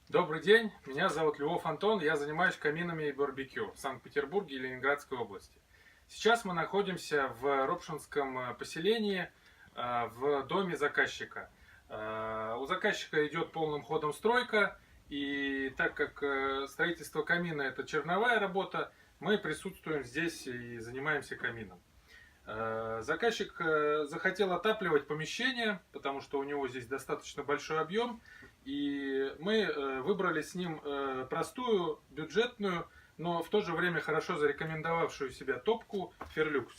Добрый день, меня зовут Львов Антон, я занимаюсь каминами и барбекю в Санкт-Петербурге и Ленинградской области. Сейчас мы находимся в Ропшинском поселении, в доме заказчика. У заказчика идет полным ходом стройка, и так как строительство камина это черновая работа, мы присутствуем здесь и занимаемся камином. Заказчик захотел отапливать помещение, потому что у него здесь достаточно большой объем, и мы выбрали с ним простую, бюджетную, но в то же время хорошо зарекомендовавшую себя топку Fairlux.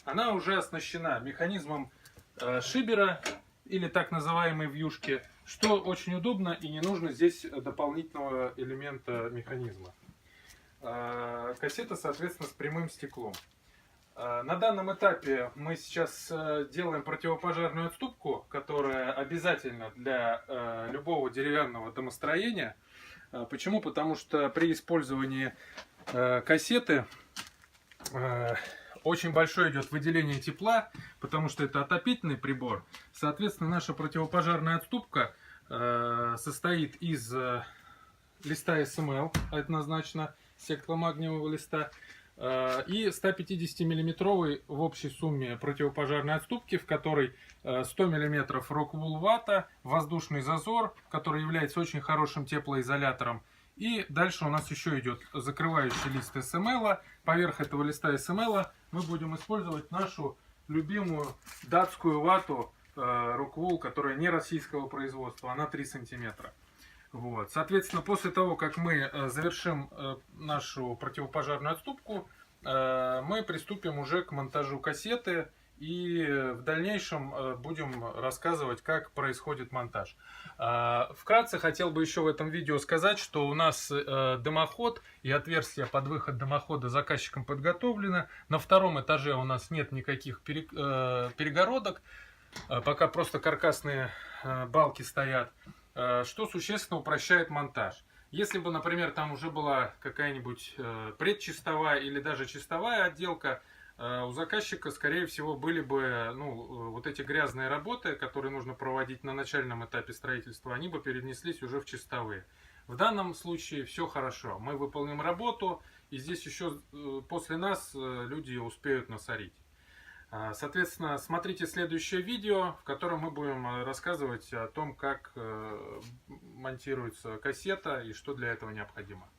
Она уже оснащена механизмом шибера или так называемой вьюшки, что очень удобно и не нужно здесь дополнительного элемента механизма. Кассета, соответственно, с прямым стеклом. На данном этапе мы сейчас делаем противопожарную отступку, которая обязательна для любого деревянного домостроения. Почему? Потому что при использовании кассеты очень большое идет выделение тепла, потому что это отопительный прибор. Соответственно, наша противопожарная отступка состоит из листа СМЛ, однозначно стекломагниевого листа, и 150 миллиметровой в общей сумме противопожарной отступки, в которой 100 миллиметров Rockwool вата, воздушный зазор, который является очень хорошим теплоизолятором. И дальше у нас еще идет закрывающий лист СМЛ. Поверх этого листа СМЛ мы будем использовать нашу любимую датскую вату Rockwool, которая не российского производства, она 3 сантиметра. Вот. Соответственно, после того, как мы завершим нашу противопожарную отступку, мы приступим уже к монтажу кассеты и в дальнейшем будем рассказывать, как происходит монтаж. Вкратце хотел бы еще в этом видео сказать, что у нас дымоход и отверстие под выход дымохода заказчиком подготовлено. На втором этаже у нас нет никаких перегородок, пока просто каркасные балки стоят, что существенно упрощает монтаж. Если бы, например, там уже была какая-нибудь предчистовая или даже чистовая отделка, у заказчика, скорее всего, были бы вот эти грязные работы, которые нужно проводить на начальном этапе строительства, они бы перенеслись уже в чистовые. В данном случае все хорошо. Мы выполним работу, и здесь еще после нас люди успеют насорить. Соответственно, смотрите следующее видео, в котором мы будем рассказывать о том, как монтируется кассета и что для этого необходимо.